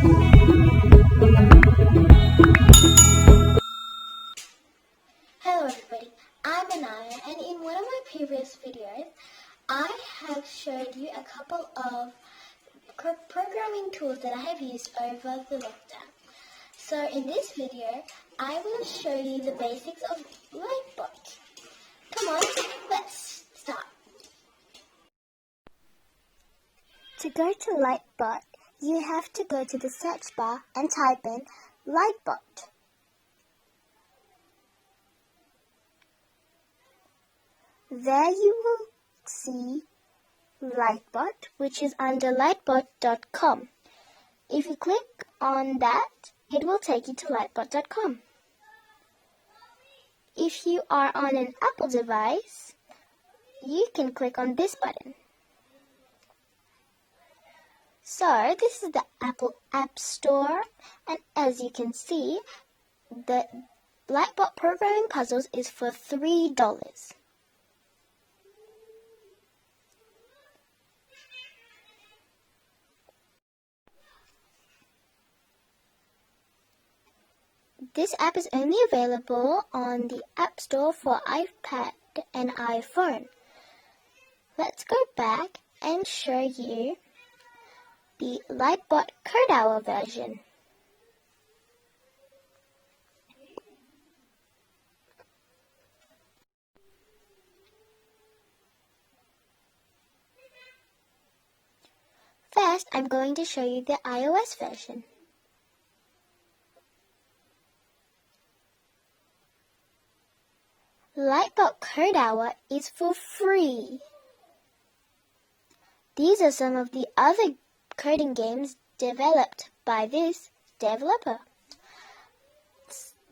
Hello everybody, I'm Anayah, and in one of my previous videos I have showed you a couple of programming tools that I have used over the lockdown. So in this video I will show you the basics of Lightbot. Come on, let's start. To go to Lightbot, you have to go to the search bar and type in Lightbot. There you will see Lightbot, which is under lightbot.com. If you click on that, it will take you to lightbot.com. If you are on an Apple device, you can click on this button. So this is the Apple App Store, and as you can see, the Lightbot Programming Puzzles is for $3. This app is only available on the App Store for iPad and iPhone. Let's go back and show you the Lightbot Code Hour version. First, I'm going to show you the iOS version. Lightbot Code Hour is for free. These are some of the other coding games developed by this developer.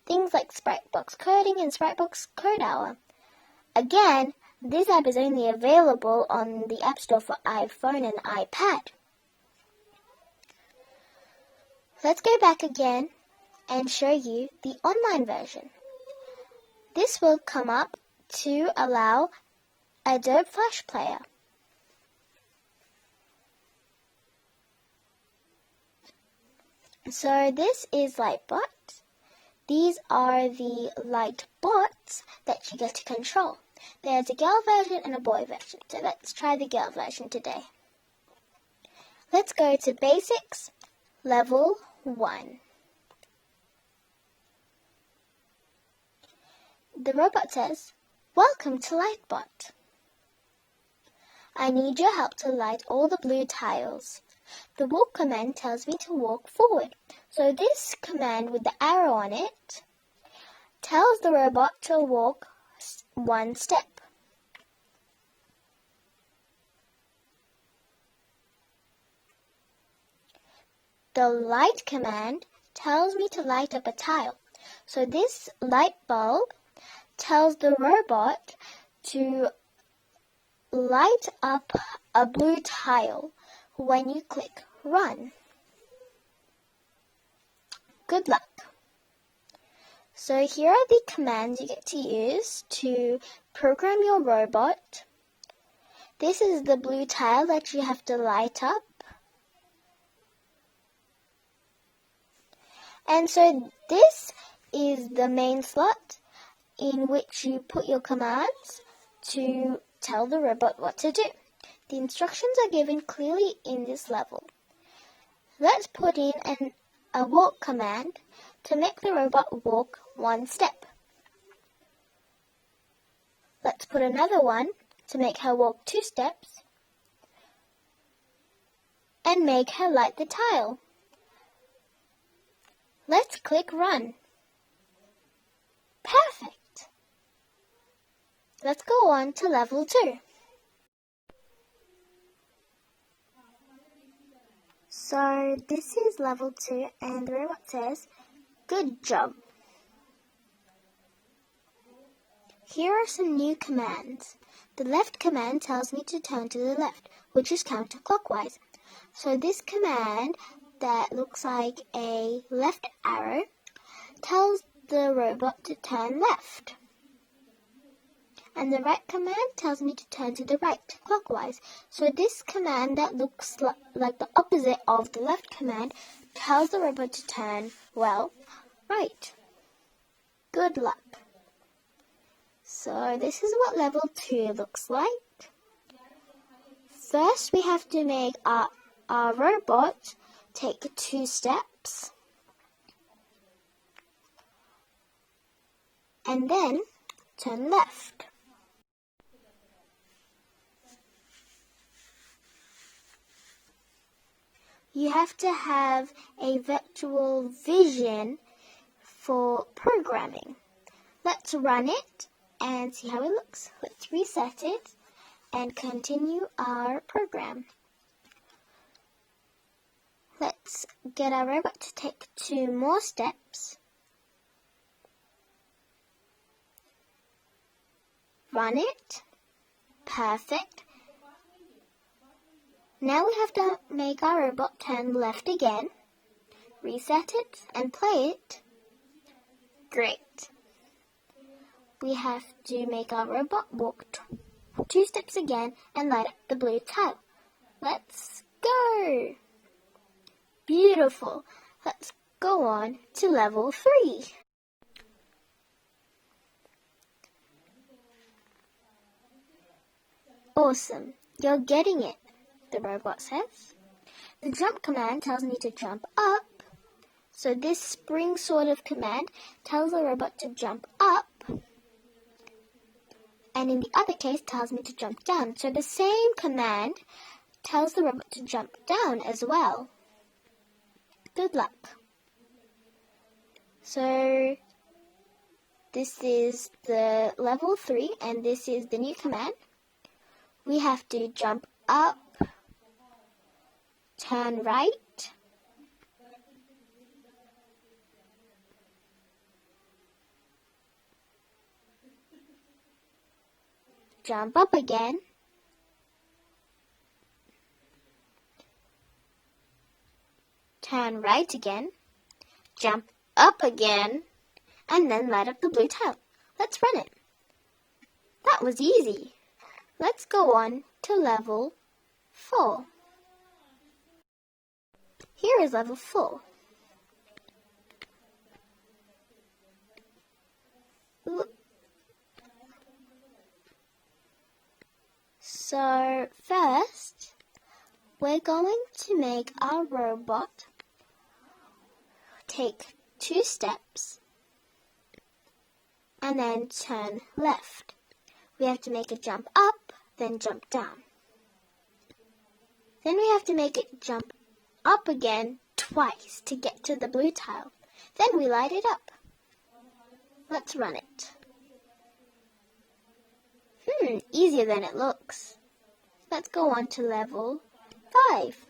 Things like Spritebox Coding and Spritebox Code Hour. Again, this app is only available on the App Store for iPhone and iPad. Let's go back again and show you the online version. This will come up to allow Adobe Flash Player. So this is Lightbot. These are the Lightbots that you get to control. There's a girl version and a boy version. So let's try the girl version today. Let's go to Basics, Level 1. The robot says, "Welcome to Lightbot. I need your help to light all the blue tiles. The walk command tells me to walk forward. So this command with the arrow on it tells the robot to walk one step. The light command tells me to light up a tile. So this light bulb tells the robot to light up a blue tile when you click Run. Good luck." So here are the commands you get to use to program your robot. This is the blue tile that you have to light up. And so this is the main slot in which you put your commands to tell the robot what to do. The instructions are given clearly in this level. Let's put in a walk command to make the robot walk one step. Let's put another one to make her walk 2 steps and make her light the tile. Let's click Run. Perfect. Let's go on to level 2. So this is level 2 and the robot says, "Good job." Here are some new commands. The left command tells me to turn to the left, which is counterclockwise. So this command that looks like a left arrow tells the robot to turn left. And the right command tells me to turn to the right, clockwise. So this command that looks like the opposite of the left command tells the robot to turn, well, right. Good luck. So this is what level 2 looks like. First, we have to make our robot take 2 steps. And then turn left. You have to have a virtual vision for programming. Let's run it and see how it looks. Let's reset it and continue our program. Let's get our robot to take 2 more steps. Run it. Perfect. Now we have to make our robot turn left again. Reset it and play it. Great. We have to make our robot walk 2 steps again and light up the blue tile. Let's go! Beautiful. Let's go on to level 3. Awesome. You're getting it, the robot says. The jump command tells me to jump up. So this spring sort of command tells the robot to jump up. And in the other case tells me to jump down. So the same command tells the robot to jump down as well. Good luck. So this is the level 3 and this is the new command. We have to jump up, turn right, jump up again, turn right again, jump up again, and then light up the blue tile. Let's run it. That was easy. Let's go on to level 4. Here is level 4. So first, we're going to make our robot take 2 steps and then turn left. We have to make it jump up, then jump down. Then we have to make it jump up again twice to get to the blue tile. Then we light it up. Let's run it. Easier than it looks. Let's go on to level 5.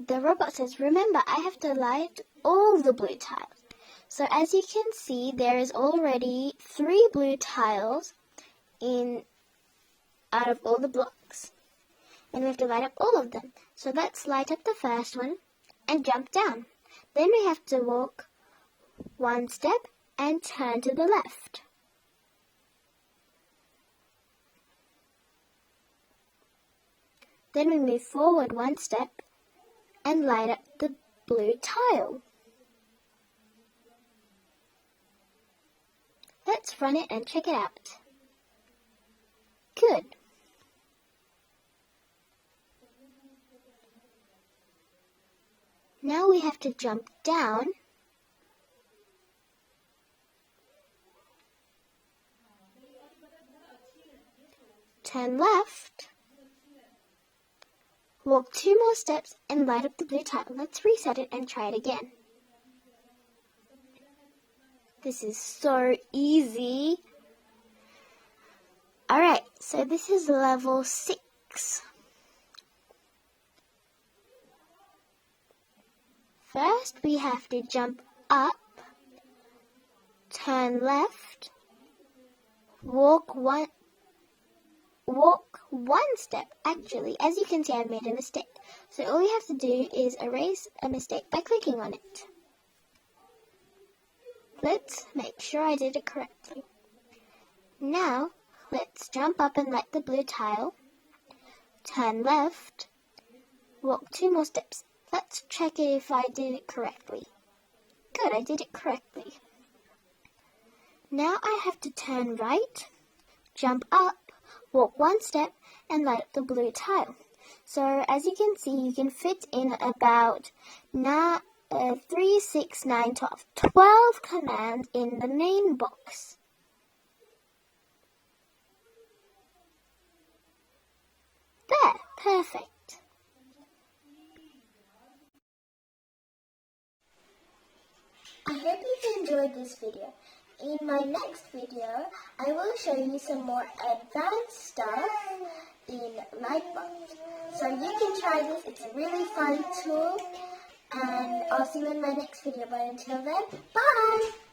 The robot says, remember, I have to light all the blue tiles. So as you can see, there is already 3 blue tiles out of all the blocks. And we have to light up all of them. So let's light up the first one and jump down. Then we have to walk 1 step and turn to the left. Then we move forward 1 step and light up the blue tile. Let's run it and check it out. Good. Now we have to jump down, turn left, walk 2 more steps and light up the blue tile. Let's reset it and try it again. This is so easy. Alright, so this is level 6. First, we have to jump up, turn left, walk one step. Actually, as you can see, I've made a mistake. So all we have to do is erase a mistake by clicking on it. Let's make sure I did it correctly. Now, let's jump up and light the blue tile, turn left, walk 2 more steps Let's check it if I did it correctly. Good, I did it correctly. Now I have to turn right, jump up, walk one step, and light up the blue tile. So as you can see, you can fit in about 3, 6, 9, 12. 12 commands in the main box. There, perfect. I hope you've enjoyed this video. In my next video, I will show you some more advanced stuff in Lightbot. So you can try this, it's a really fun tool, and I'll see you in my next video. But until then, bye!